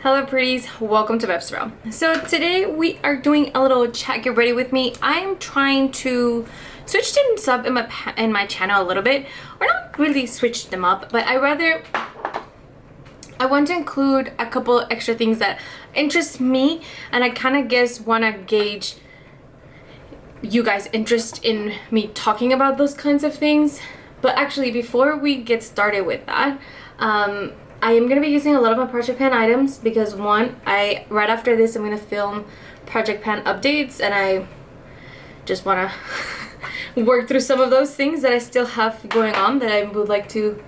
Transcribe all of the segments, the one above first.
Hello pretties, welcome to Webstro. So today we are doing a little chat get ready with me. I'm trying to switch things up in my channel a little bit, or not really switch them up, but I want to include a couple extra things that interest me, and I kind of guess want to gauge you guys' interest in me talking about those kinds of things. But actually, before we get started with that, I am going to be using a lot of my Project Pan items because one, right after this I'm going to film Project Pan updates, and I just want to work through some of those things that I still have going on that I would like to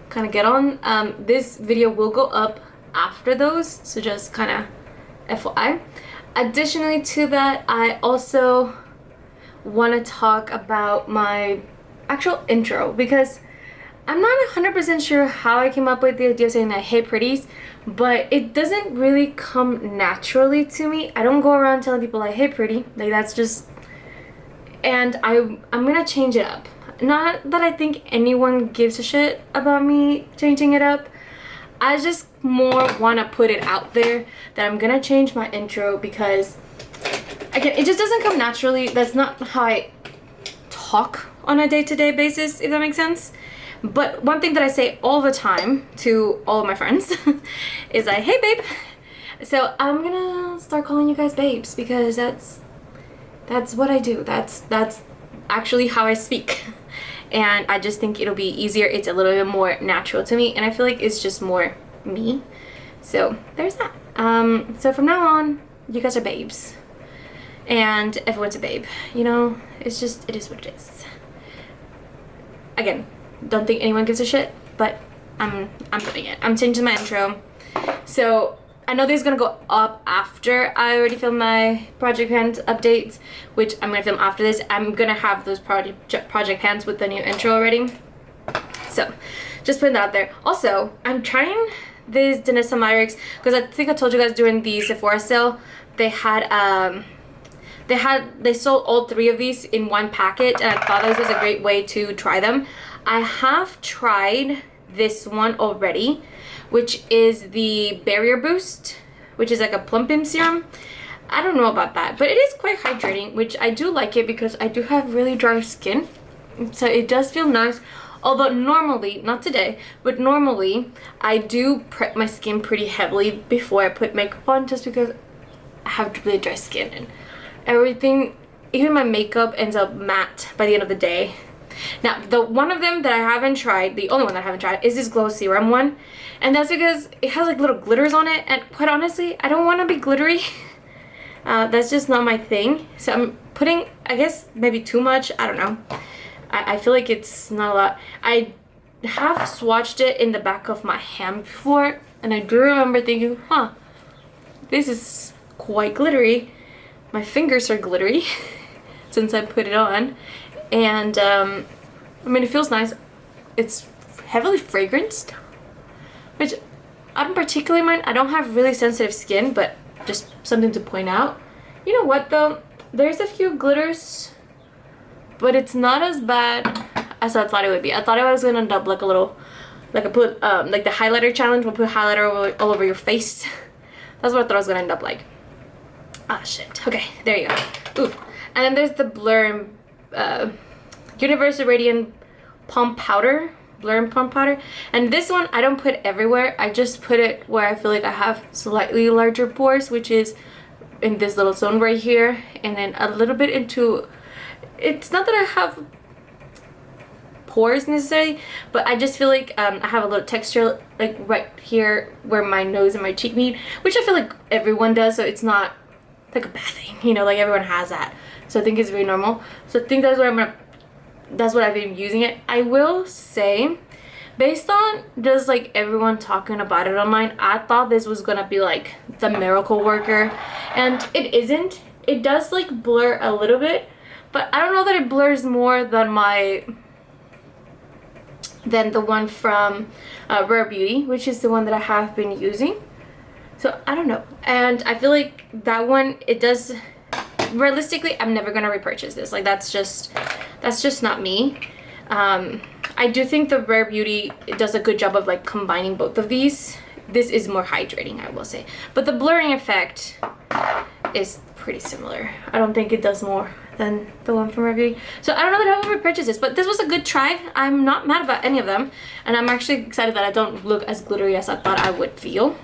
kind of get on. This video will go up after those, so just kind of FYI. Additionally to that, I also want to talk about my actual intro because I'm not 100% sure how I came up with the idea of saying that, hey pretties, but it doesn't really come naturally to me. I don't go around telling people like, hey pretty, like that's just, and I'm gonna change it up. Not that I think anyone gives a shit about me changing it up. I just more want to put it out there that I'm gonna change my intro because, again, it just doesn't come naturally. That's not how I talk on a day-to-day basis, if that makes sense. But one thing that I say all the time to all of my friends is like, hey babe. So I'm gonna start calling you guys babes because that's what I do. That's actually how I speak. And I just think it'll be easier. It's a little bit more natural to me, and I feel like it's just more me. So there's that. So from now on, you guys are babes. And everyone's a babe. You know, it's just, it is what it is. Again, don't think anyone gives a shit, but I'm putting it. I'm changing my intro. So I know this is gonna go up after I already filmed my Project Pans updates, which I'm gonna film after this. I'm gonna have those Project Pans with the new intro already. So just putting that out there. Also, I'm trying this Danessa Myricks because I think I told you guys during the Sephora sale they sold all three of these in one package, and I thought this was a great way to try them. I have tried this one already, which is the Barrier Boost, which is like a plumping serum. I don't know about that, but it is quite hydrating, which I do like it because I do have really dry skin. So it does feel nice. Although normally, not today, but normally I do prep my skin pretty heavily before I put makeup on just because I have really dry skin and everything, even my makeup ends up matte by the end of the day. Now, the one of them that I haven't tried, the only one that I haven't tried, is this Glow Serum one. And that's because it has like little glitters on it, and quite honestly, I don't want to be glittery. That's just not my thing. So I'm putting, I guess, maybe too much. I don't know. I feel like it's not a lot. I have swatched it in the back of my hand before, and I do remember thinking, huh, this is quite glittery. My fingers are glittery since I put it on. And I mean, it feels nice. It's heavily fragranced, which I don't particularly mind. I don't have really sensitive skin, but just something to point out. You know what though? There's a few glitters, but it's not as bad as I thought it would be. I thought it was gonna end up like a little, like I put like the highlighter challenge. We'll put highlighter all over your face. That's what I thought it was gonna end up like. Ah shit. Okay, there you go. Ooh, and then there's the Blur Universal Radiant Pump Powder, Blur and Pump Powder. And this one I don't put everywhere. I just put it where I feel like I have slightly larger pores, which is in this little zone right here, and then a little bit into, it's not that I have pores necessarily, but I just feel like I have a little texture like right here where my nose and my cheek meet, which I feel like everyone does, so it's not like a bad thing, you know, like everyone has that. So I think it's very normal. So I think that's what I've been using it. I will say, based on just like everyone talking about it online, I thought this was gonna be like the miracle worker, and it isn't. It does like blur a little bit, but I don't know that it blurs more than the one from Rare Beauty, which is the one that I have been using. So I don't know, and I feel like that one, it does. Realistically, I'm never gonna repurchase this. Like that's just not me. I do think the Rare Beauty does a good job of like combining both of these this is more hydrating, I will say. But the blurring effect is pretty similar. I don't think it does more than the one from Vivi. So I don't know that I will repurchase this, but this was a good try. I'm not mad about any of them. And I'm actually excited that I don't look as glittery as I thought I would feel.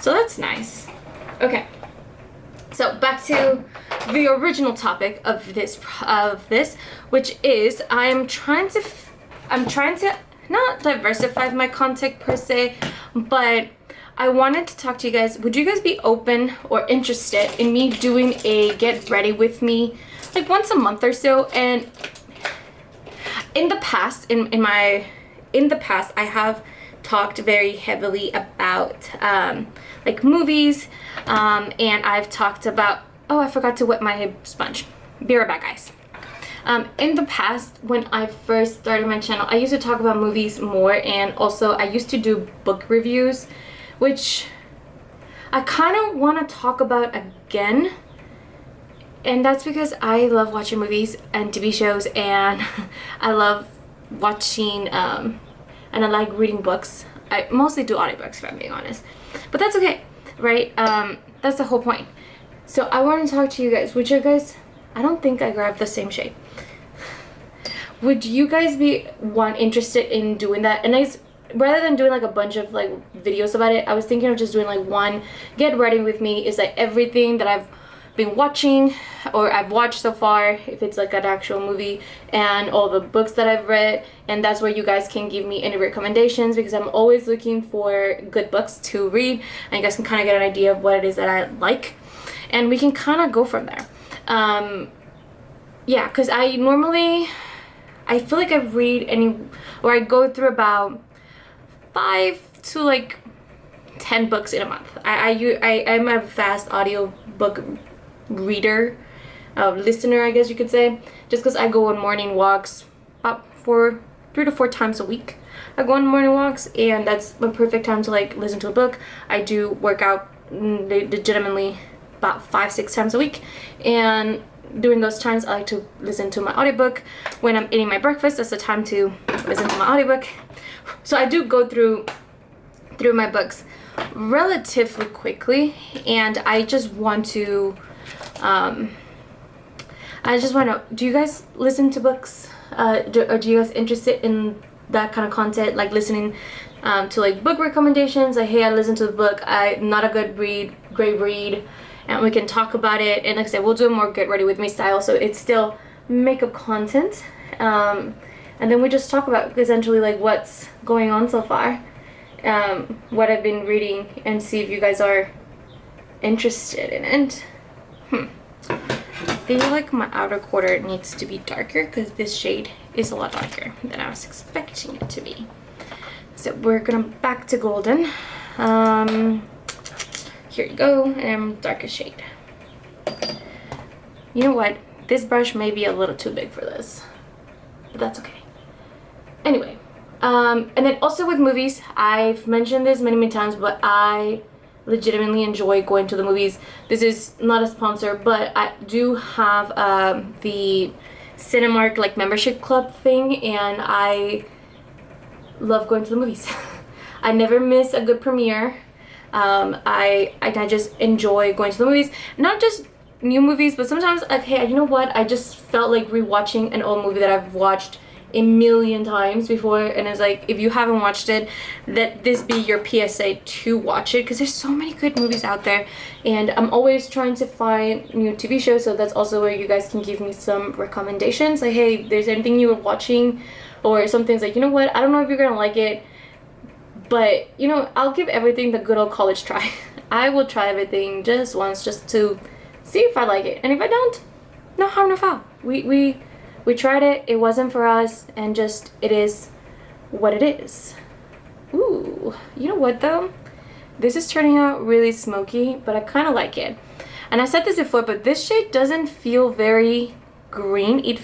So that's nice. Okay. So back to the original topic of this, which is I'm trying to not diversify my content per se, but I wanted to talk to you guys. Would you guys be open or interested in me doing a get ready with me like once a month or so? And in the past, in the past, I have talked very heavily about like movies, and I've talked about, oh, I forgot to wet my sponge. Be right back, guys. In the past, when I first started my channel, I used to talk about movies more, and also I used to do book reviews, which I kind of want to talk about again. And that's because I love watching movies and TV shows, and I love watching, and I like reading books. I mostly do audiobooks, if I'm being honest. But that's okay, right? That's the whole point. So I want to talk to you guys. Would you guys... I don't think I grabbed the same shade. Would you guys be interested in doing that? And rather than doing like a bunch of like videos about it, I was thinking of just doing like one get ready with me. Is like everything that I've been watching or I've watched so far, if it's like an actual movie, and all the books that I've read. And that's where you guys can give me any recommendations, because I'm always looking for good books to read, and you guys can kind of get an idea of what it is that I like, and we can kind of go from there. Yeah, because I feel like I read I go through about 5 to like 10 books in a month. I'm a fast audio book reader, listener, I guess you could say, just because I go on morning walks about 3 to 4 times a week. I go on morning walks, and that's the perfect time to like listen to a book. I do work out legitimately about 5-6 times a week, and during those times I like to listen to my audiobook. When I'm eating my breakfast, that's the time to listen to my audiobook. So I do go through my books relatively quickly, and I just want to do you guys listen to books, or do you guys interested in that kind of content, like listening to like book recommendations, like, hey, I listened to the book, I'm not a great read, and we can talk about it. And like I said, we'll do a more get ready with me style, so it's still makeup content, and then we just talk about essentially like what's going on so far, what I've been reading, and see if you guys are interested in it. I feel like my outer quarter needs to be darker, because this shade is a lot darker than I was expecting it to be. So we're gonna back to golden. Here you go, and darker shade. You know what? This brush may be a little too big for this, but that's okay. Anyway, and then also with movies, I've mentioned this many times, but I legitimately enjoy going to the movies. This is not a sponsor, but I do have the Cinemark like membership club thing, and I love going to the movies. I never miss a good premiere. I just enjoy going to the movies, not just new movies, but sometimes like, hey, you know what, I just felt like rewatching an old movie that I've watched a million times before, and it's like, if you haven't watched it, let this be your PSA to watch it, because there's so many good movies out there, and I'm always trying to find new TV shows. So that's also where you guys can give me some recommendations, like, hey, there's anything you were watching, or something's like, you know what, I don't know if you're gonna like it, but you know, I'll give everything the good old college try. I will try everything just once, just to see if I like it, and if I don't, no harm, no foul. We tried it, it wasn't for us, and just, it is what it is. Ooh, you know what though? This is turning out really smoky, but I kind of like it. And I said this before, but this shade doesn't feel very green. It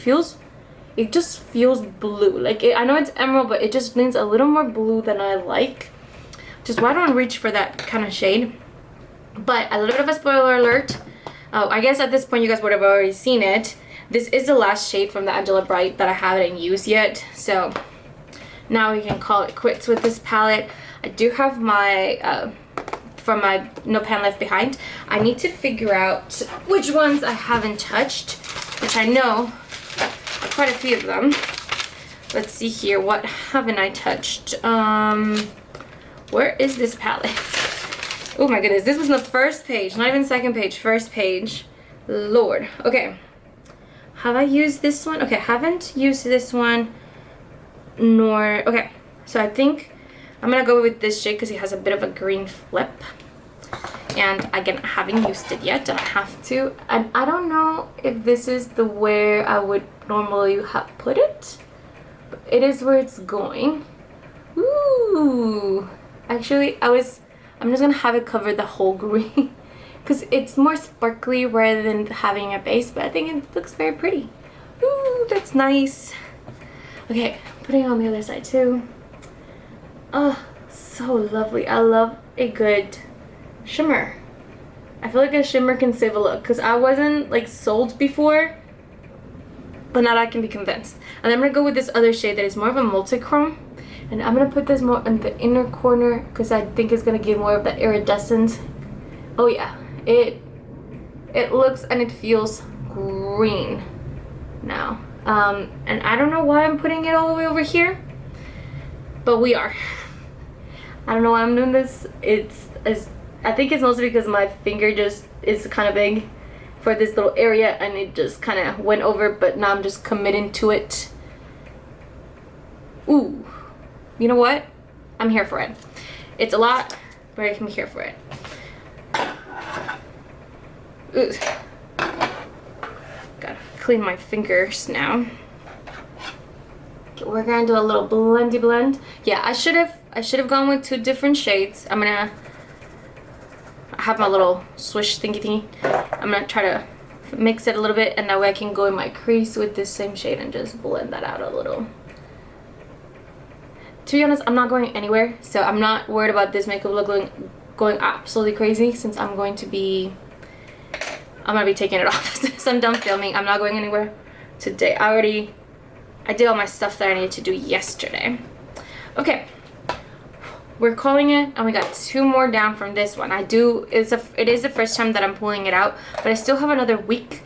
just feels blue. Like, I know it's emerald, but it just leans a little more blue than I like. Just why don't I reach for that kind of shade? But a little bit of a spoiler alert. Oh, I guess at this point you guys would have already seen it. This is the last shade from the Angela Bright that I haven't used yet, so now we can call it quits with this palette. I do have my, from my No Pan Left Behind. I need to figure out which ones I haven't touched, which I know quite a few of them. Let's see here, what haven't I touched? Where is this palette? Oh my goodness, this was the first page, not even second page, first page. Lord. Okay. Have I used this one? Okay, haven't used this one, nor, okay. So I think I'm gonna go with this shade because it has a bit of a green flip. And again, I haven't used it yet, and I have to. And I don't know if this is the where I would normally have put it. But it is where it's going. Ooh. Actually, I'm just gonna have it cover the whole green because it's more sparkly rather than having a base, but I think it looks very pretty. Ooh, that's nice. Okay, putting it on the other side too. Oh, so lovely. I love a good shimmer. I feel like a shimmer can save a look because I wasn't like sold before, but now I can be convinced. And I'm gonna go with this other shade that is more of a multi-chrome. And I'm gonna put this more in the inner corner because I think it's gonna give more of that iridescence. Oh yeah, it looks and it feels green now. And I don't know why I'm putting it all the way over here, but we are. I don't know why I'm doing this. I think it's mostly because my finger just is kind of big for this little area and it just kind of went over, but now I'm just committing to it. Ooh. You know what? I'm here for it. It's a lot, but I'm here for it. Ooh. Gotta clean my fingers now. Okay, we're gonna do a little blendy blend. Yeah, I should have gone with 2 different shades. I have my little swish thingy thingy. I'm gonna try to mix it a little bit, and that way I can go in my crease with this same shade and just blend that out a little. To be honest, I'm not going anywhere, so I'm not worried about this makeup look going absolutely crazy since I'm gonna be taking it off as soon as I'm done filming. I'm not going anywhere today. I did all my stuff that I needed to do yesterday. Okay, we're calling it, and we got 2 more down from this one. It is the first time that I'm pulling it out, but I still have another week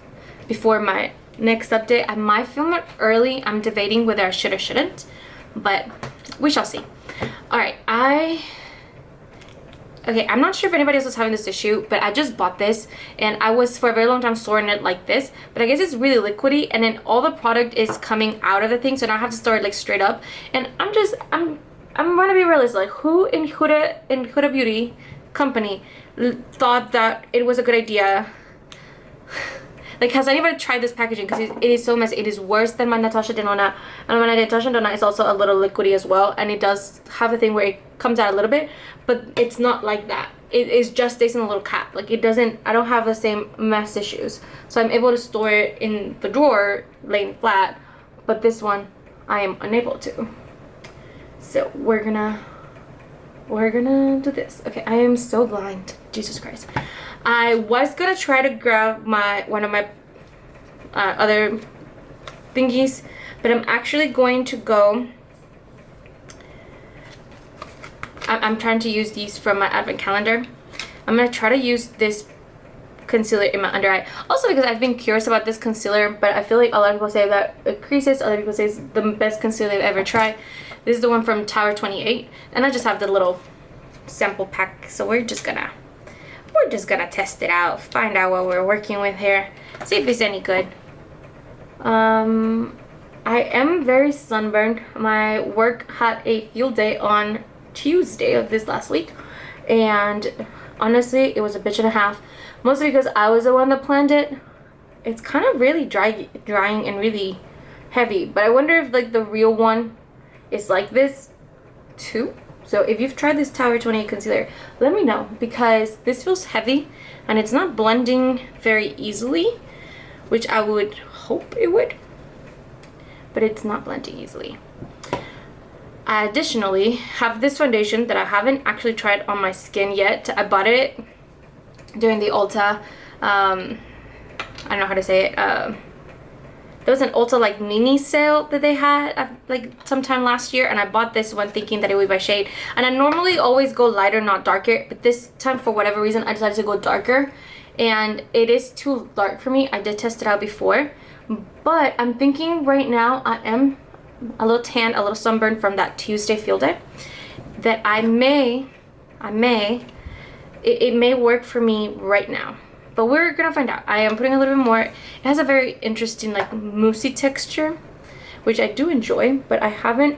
before my next update. I might film it early. I'm debating whether I should or shouldn't, but we shall see. All right, okay, I'm not sure if anybody else was having this issue, but I just bought this, and I was for a very long time storing it like this, but I guess it's really liquidy, and then all the product is coming out of the thing, so now I have to store it like straight up, and I'm gonna be realistic. Like, who in Huda Beauty company thought that it was a good idea? Like, has anybody tried this packaging? Because it is so messy. It is worse than my Natasha Denona. And my Natasha Denona is also a little liquidy as well. And it does have the thing where it comes out a little bit. But it's not like that. It is just stays in a little cap. Like, it doesn't, I don't have the same mess issues. So I'm able to store it in the drawer, laying flat. But this one, I am unable to. So we're gonna do this. Okay, I am so blind. Jesus Christ. I was gonna try to grab one of my other thingies, but I'm actually going to go. I'm trying to use these from my advent calendar. I'm gonna try to use this concealer in my under eye. Also because I've been curious about this concealer, but I feel like a lot of people say that it creases. Other people say it's the best concealer they've ever tried. This is the one from Tower 28, and I just have the little sample pack. So we're just gonna test it out, find out what we're working with here, see if it's any good. I am very sunburned. My work had a field day on Tuesday of this last week, and honestly it was a bitch and a half, mostly because I was the one that planned it. It's kind of really drying and really heavy, but I wonder if like the real one is like this too. So if you've tried this Tower 28 concealer, let me know, because this feels heavy and it's not blending very easily, which I would hope it would, but it's not blending easily. I additionally have this foundation that I haven't actually tried on my skin yet. I bought it during the Ulta, I don't know how to say it, There was an Ulta like mini sale that they had like sometime last year, and I bought this one thinking that it would be my shade. And I normally always go lighter, not darker, but this time for whatever reason I decided to go darker, and it is too dark for me. I did test it out before, but I'm thinking right now I am a little tan, a little sunburned from that Tuesday field day, that it may work for me right now. But we're gonna find out. I am putting a little bit more. It has a very interesting like moussey texture, which I do enjoy, but I haven't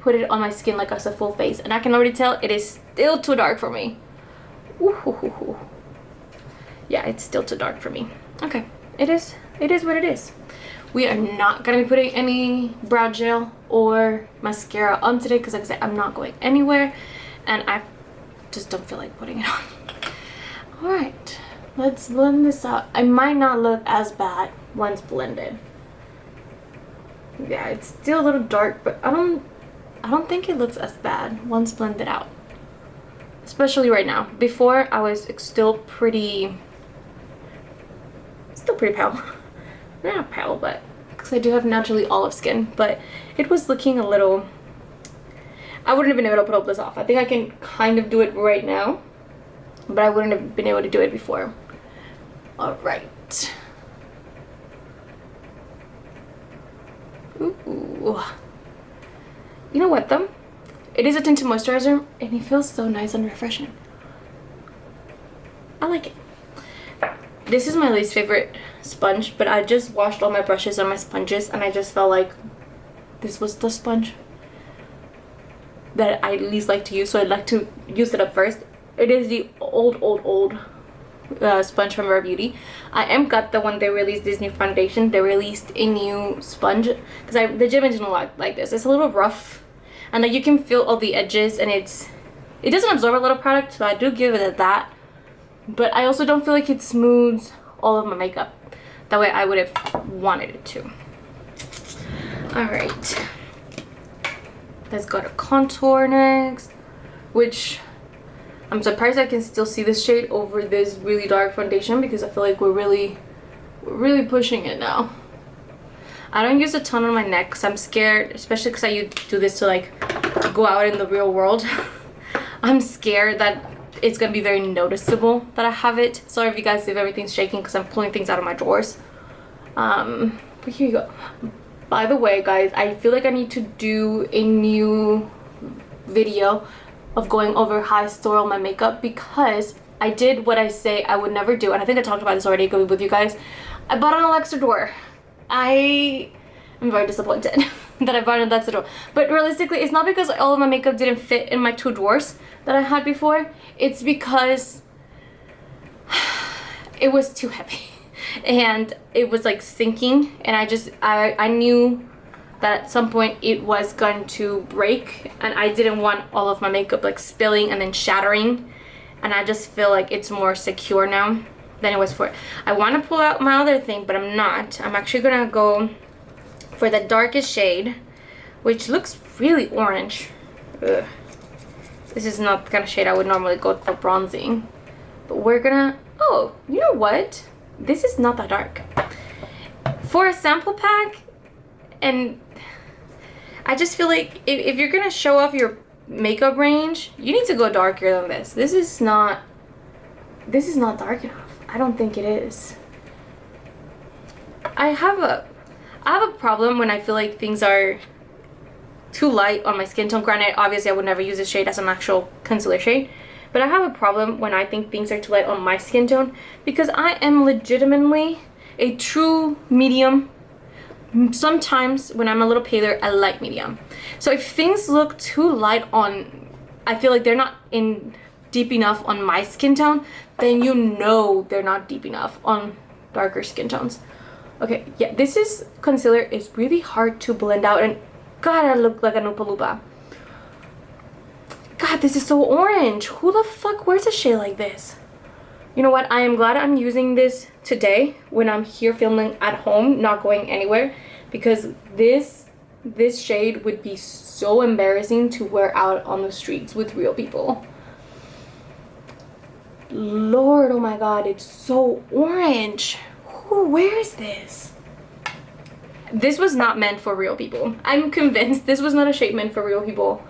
put it on my skin like as a full face, and I can already tell it is still too dark for me. Ooh. Yeah, it's still too dark for me. Okay, it is what it is. We are not gonna be putting any brow gel or mascara on today because like I said, I'm not going anywhere, and I just don't feel like putting it on. All right, let's blend this out. I might not look as bad once blended. Yeah, it's still a little dark, but I don't think it looks as bad once blended out. Especially right now. Before, I was still pretty pale. Not pale, but because I do have naturally olive skin, but it was looking a little. I wouldn't have been able to pull this off. I think I can kind of do it right now, but I wouldn't have been able to do it before. All right. Ooh. You know what though? It is a tinted moisturizer, and it feels so nice and refreshing. I like it. This is my least favorite sponge, but I just washed all my brushes and my sponges, and I just felt like this was the sponge that I least like to use, so I'd like to use it up first. It is the old sponge from Rare Beauty. I am got the one they released this new foundation. They released a new sponge because the gym didn't like this. It's a little rough, and like you can feel all the edges, and it doesn't absorb a lot of product, so I do give it that. But I also don't feel like it smooths all of my makeup that way I would have wanted it to. All right, let's go to contour next, which I'm surprised I can still see this shade over this really dark foundation because I feel like we're really pushing it now. I don't use a ton on my neck because I'm scared, especially because I do this to like go out in the real world. I'm scared that it's gonna be very noticeable that I have it. Sorry if you guys see if everything's shaking because I'm pulling things out of my drawers. But here you go. By the way, guys, I feel like I need to do a new video of going over how I store all my makeup because I did what I say I would never do, and I think I talked about this already with you guys. I bought an Alexa door. I am very disappointed that I bought an Alexa door. But realistically, it's not because all of my makeup didn't fit in my 2 drawers that I had before. It's because it was too heavy and it was like sinking, and I knew that at some point it was going to break, and I didn't want all of my makeup like spilling and then shattering, and I just feel like it's more secure now than it was before. I want to pull out my other thing, but I'm not. I'm actually gonna go for the darkest shade, which looks really orange. Ugh. This is not the kind of shade I would normally go for bronzing, but we're gonna, oh, you know what? This is not that dark. For a sample pack, and I just feel like if you're gonna show off your makeup range, you need to go darker than this. This is not dark enough. I don't think it is. I have a problem when I feel like things are too light on my skin tone. Granted, obviously I would never use this shade as an actual concealer shade, but I have a problem when I think things are too light on my skin tone because I am legitimately a true medium. Sometimes when I'm a little paler, I like medium. So if things look too light on, I feel like they're not in deep enough on my skin tone, then you know they're not deep enough on darker skin tones. Okay, yeah, this concealer is really hard to blend out, and God, I look like an Oompa Loompa. God, this is so orange. Who the fuck wears a shade like this? You know what? I am glad I'm using this today when I'm here filming at home, not going anywhere, because this shade would be so embarrassing to wear out on the streets with real people. Lord, oh my God, it's so orange. Who wears this? This was not meant for real people. I'm convinced this was not a shade meant for real people.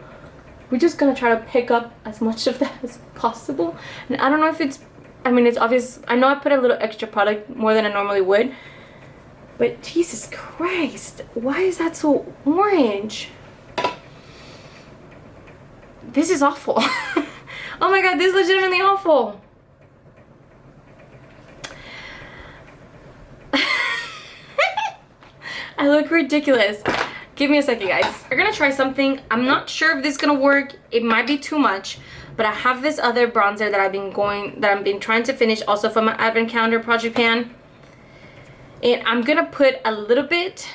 We're just gonna try to pick up as much of that as possible. And I don't know if it's, I mean, it's obvious. I know I put a little extra product more than I normally would. But Jesus Christ, why is that so orange? This is awful. Oh my god, this is legitimately awful. I look ridiculous. Give me a second, guys. We're gonna try something. I'm not sure if this is gonna work. It might be too much, but I have this other bronzer that I've been trying to finish, also from my advent calendar project pan. And I'm gonna put a little bit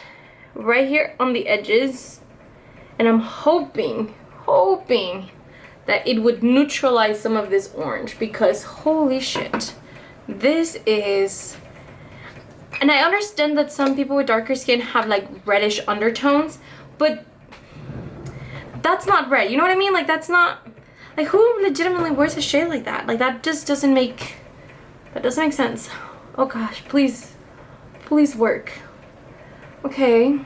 right here on the edges, and I'm hoping that it would neutralize some of this orange, because holy shit, this is. And I understand that some people with darker skin have like reddish undertones, but that's not red. You know what I mean? Like, that's not, like, who legitimately wears a shade like that? Like, that just doesn't make, that doesn't make sense. Oh gosh, please work. Okay,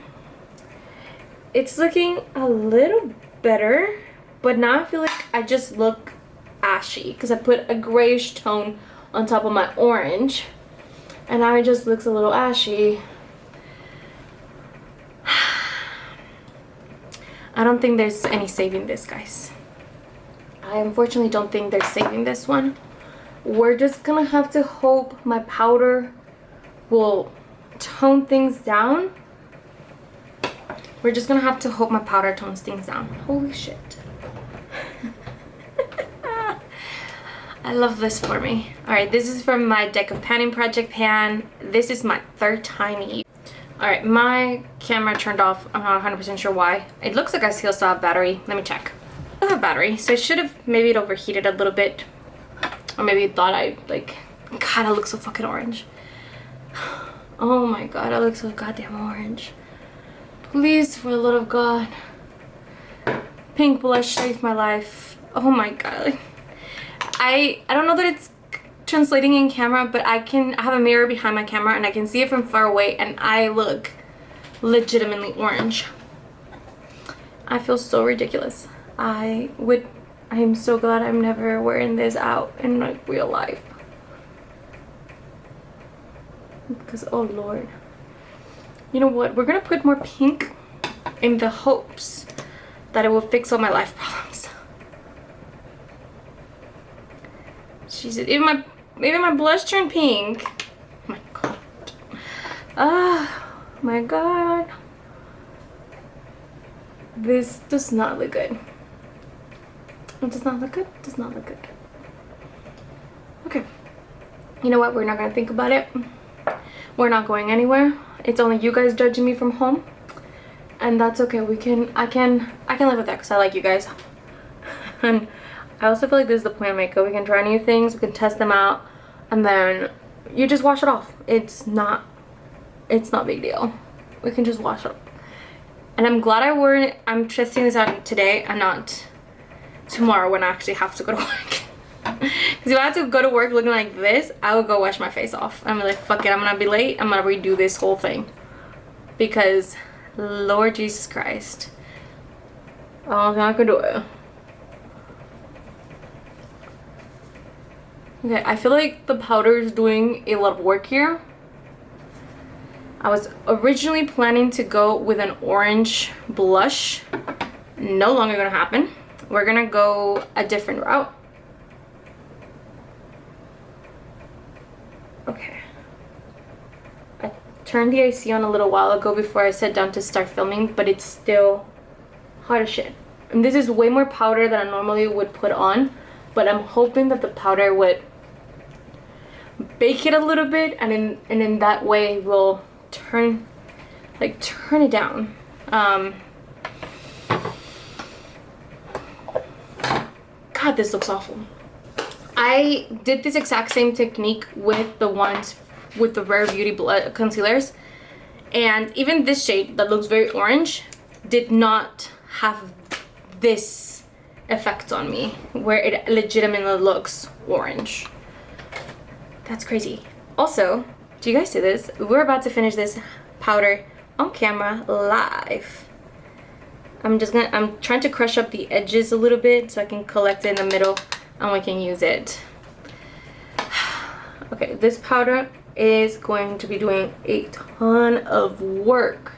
it's looking a little better, but now I feel like I just look ashy because I put a grayish tone on top of my orange, and now it just looks a little ashy. I don't think there's any saving this, guys. I unfortunately don't think there's saving this one. We're just gonna have to hope my powder will tone things down. We're just gonna have to hope my powder tones things down. Holy shit. I love this for me. Alright, this is from my Deck of Panning project pan. This is my third time using. Alright, my camera turned off. I'm not 100% sure why. It looks like I still have battery. Let me check. I have battery, so it should have, maybe it overheated a little bit. Or maybe it thought I, like, God, I look so fucking orange. Oh my god, I look so goddamn orange. Please, for the love of God. Pink blush saved my life. Oh my god. I don't know that it's translating in camera, but I have a mirror behind my camera and I can see it from far away, and I look legitimately orange. I feel so ridiculous. I'm so glad I'm never wearing this out in like real life. Because, oh lord. You know what? We're gonna put more pink in the hopes that it will fix all my life problems. Jesus, even my blush turned pink. Oh my god. Ah, my god. This does not look good. It does not look good. It does not look good. Okay. You know what? We're not gonna think about it. We're not going anywhere. It's only you guys judging me from home, and that's okay. I can live with that because I like you guys. And I also feel like this is the point of makeup. We can try new things, we can test them out, and then you just wash it off. It's not a big deal. We can just wash it off. And I'm glad I'm testing this out today and not tomorrow when I actually have to go to work. Because if I had to go to work looking like this, I would go wash my face off. I'm like, fuck it, I'm gonna be late, I'm gonna redo this whole thing. Because, Lord Jesus Christ. I don't think I could do it. Okay, I feel like the powder is doing a lot of work here. I was originally planning to go with an orange blush. No longer gonna happen. We're gonna go a different route. Okay. I turned the AC on a little while ago before I sat down to start filming, but it's still hot as shit. And this is way more powder than I normally would put on, but I'm hoping that the powder would bake it a little bit, and in that way will turn it down. God, this looks awful. I did this exact same technique with the ones with the Rare Beauty concealers, and even this shade that looks very orange did not have this effect on me where it legitimately looks orange. That's crazy. Also, do you guys see this? We're about to finish this powder on camera live. I'm trying to crush up the edges a little bit so I can collect it in the middle and we can use it. Okay, this powder is going to be doing a ton of work.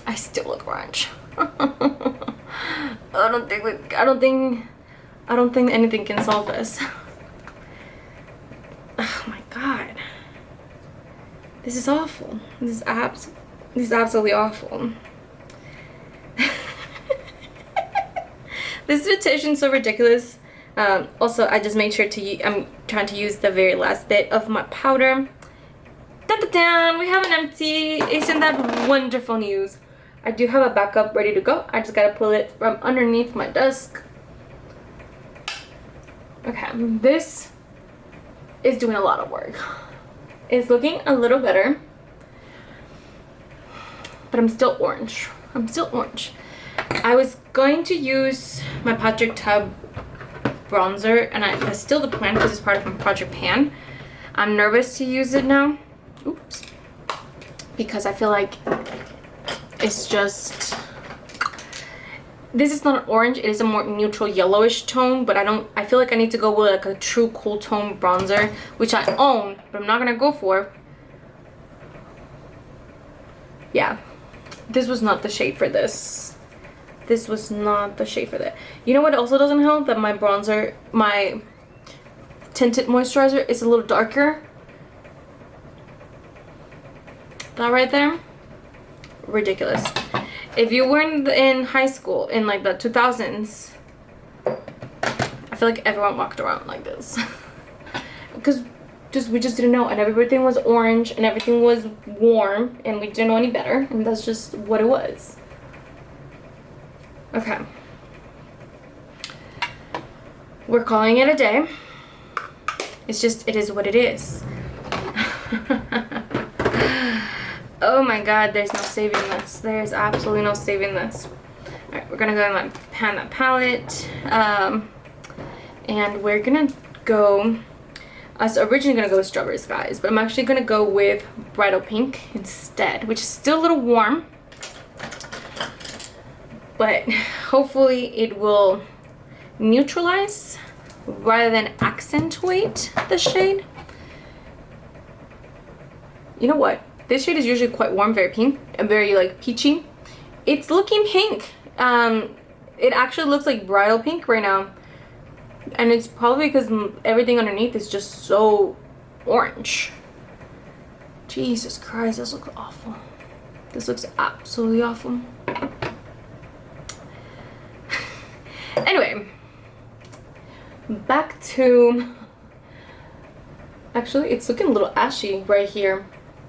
I still look orange. I don't think anything can solve this. Oh my god. This is awful. This is absolutely awful. This invitation is so ridiculous. Also, I just made sure to I'm trying to use the very last bit of my powder. Da-da-da! We have an empty. Isn't that wonderful news? I do have a backup ready to go. I just gotta pull it from underneath my desk. Okay, this is doing a lot of work. It's looking a little better, but I'm still orange. I was going to use my Patrick Tub bronzer, and that's still the plan because it's part of my Project Pan. I'm nervous to use it now. Oops. Because I feel like it's just, this is not an orange, it is a more neutral yellowish tone, but I feel like I need to go with like a true cool tone bronzer, which I own, but I'm not gonna go for. Yeah, this was not the shade for this. This was not the shade for that. You know what also doesn't help? That my bronzer, my tinted moisturizer is a little darker. That right there, ridiculous. If you were in high school in like the 2000s, I feel like everyone walked around like this. Because we just didn't know, and everything was orange and everything was warm and we didn't know any better, and that's just what it was. Okay, we're calling it a day. It's just, it is what it is. Oh my god, there's no saving this. There's absolutely no saving this. Alright, we're gonna go and pan that palette. And we're gonna go, I was originally gonna go with Strawberry Skies, but I'm actually gonna go with Bridal Pink instead, which is still a little warm. But hopefully it will neutralize rather than accentuate the shade. You know what? This shade is usually quite warm, very pink, and very like peachy. It's looking pink. It actually looks like bridal pink right now. And it's probably because everything underneath is just so orange. Jesus Christ, this looks awful. This looks absolutely awful. Anyway, back to, actually it's looking a little ashy right here,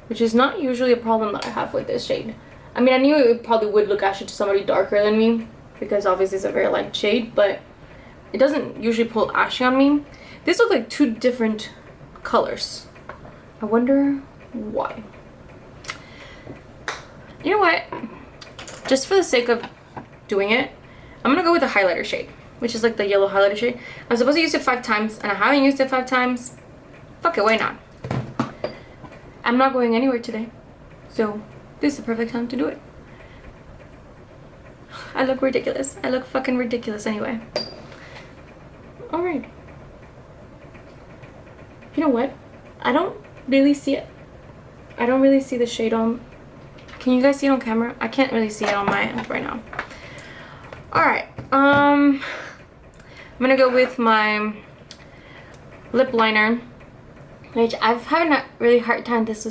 which is not usually a problem that I have with this shade. I mean, I knew it probably would look ashy to somebody darker than me because obviously it's a very light shade, but it doesn't usually pull ashy on me. These look like two different colors. I wonder why. You know what? Just for the sake of doing it, I'm gonna go with the highlighter shade, which is like the yellow highlighter shade. I'm supposed to use it 5 times, and I haven't used it 5 times. Fuck it, why not? I'm not going anywhere today, so this is the perfect time to do it. I look ridiculous. I look fucking ridiculous anyway. Alright. You know what? I don't really see it. I don't really see the shade on. Can you guys see it on camera? I can't really see it on my end right now. Alright, I'm gonna go with my lip liner, which I've having a really hard time with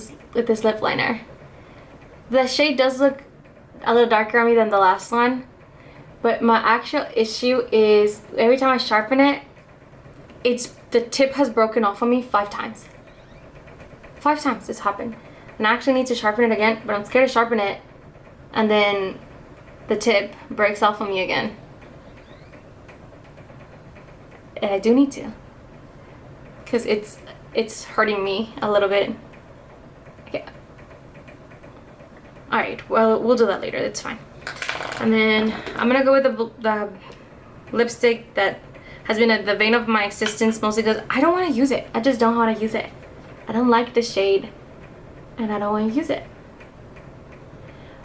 this lip liner. The shade does look a little darker on me than the last one, but my actual issue is every time I sharpen it, the tip has broken off on me 5 times. 5 times it's happened. And I actually need to sharpen it again, but I'm scared to sharpen it and then the tip breaks off on me again. And I do need to, because it's hurting me a little bit. Okay. Alright, well, we'll do that later, it's fine. And then I'm gonna go with the lipstick that has been the vein of my existence, mostly because I don't want to use it. I just don't want to use it. I don't like the shade. and I don't want to use it.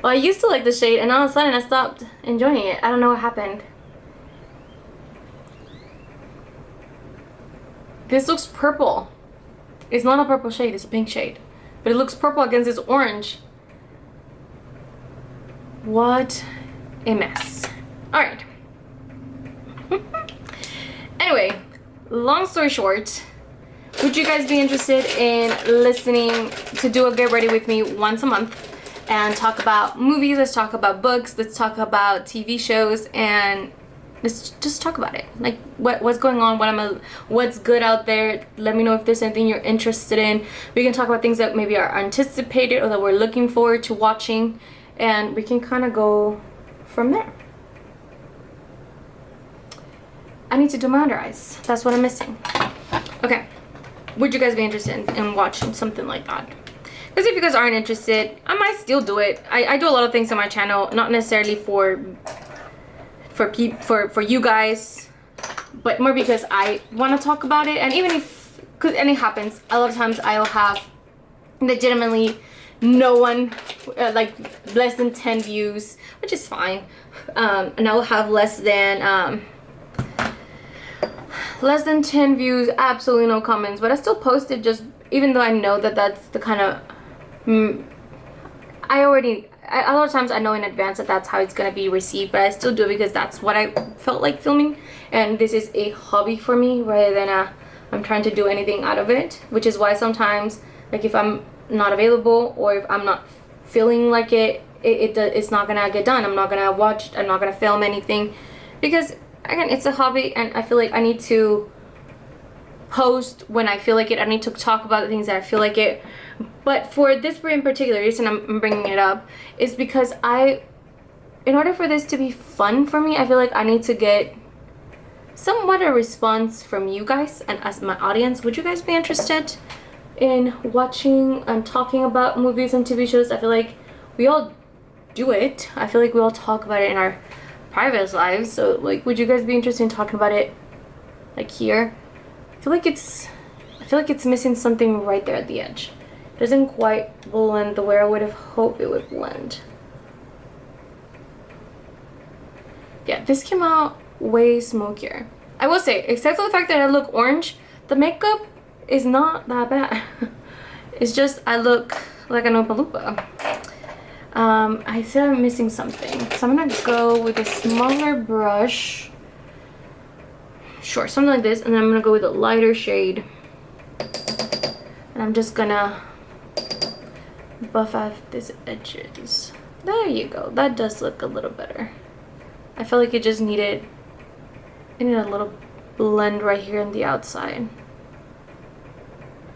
Well, I used to like the shade, and all of a sudden I stopped enjoying it. I don't know what happened. This looks purple. It's not a purple shade, it's a pink shade. But it looks purple against this orange. What a mess. Alright. Anyway, long story short, would you guys be interested in listening to do a get ready with me once a month and talk about movies? Let's talk about books, let's talk about TV shows, and let's just talk about it. Like what's going on, what's good out there. Let me know if there's anything you're interested in. We can talk about things that maybe are anticipated or that we're looking forward to watching, and we can kind of go from there. I need to do my under eyes. That's what I'm missing. Okay. Would you guys be interested in watching something like that? Because if you guys aren't interested, I might still do it. I do a lot of things on my channel, not necessarily for you guys, but more because I want to talk about it. And even if, and it happens a lot of times, I'll have legitimately no one, like less than 10 views, which is fine. And I'll have less than 10 views, absolutely no comments, but I still post it, just even though I know that that's the kind of a lot of times I know in advance that that's how it's gonna be received, but I still do it because that's what I felt like filming, and this is a hobby for me rather than I'm trying to do anything out of it, which is why sometimes, like, if I'm not available or if I'm not feeling like it's not gonna get done. I'm not gonna film anything, because again, it's a hobby, and I feel like I need to post when I feel like it. I need to talk about the things that I feel like it. But for this in particular reason I'm bringing it up is because in order for this to be fun for me, I feel like I need to get somewhat a response from you guys and as my audience. Would you guys be interested in watching and talking about movies and TV shows? I feel like we all do it. I feel like we all talk about it in our private lives, so like, would you guys be interested in talking about it like here? I feel like it's missing something right there at the edge. It doesn't quite blend the way I would have hoped it would blend. Yeah, this came out way smokier. I will say, except for the fact that I look orange, the makeup is not that bad. It's just I look like an Oompa Loompa. I said I'm missing something, so I'm gonna go with a smaller brush. Sure, something like this, and then I'm gonna go with a lighter shade. And I'm just gonna buff out these edges. There you go. That does look a little better. I felt like it just needed a little blend right here on the outside.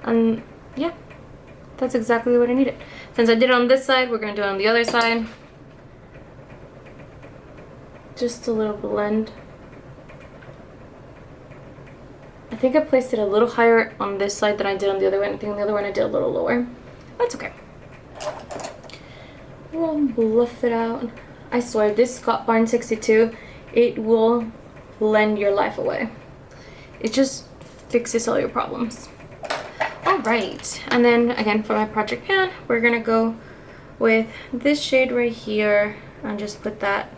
And yeah, that's exactly what I needed. Since I did it on this side, we're gonna do it on the other side. Just a little blend. I think I placed it a little higher on this side than I did on the other one. I think on the other one I did a little lower. That's okay. We'll bluff it out. I swear, this Scott Barnes 62, it will blend your life away. It just fixes all your problems. Alright, and then again for my project pan, we're gonna go with this shade right here and just put that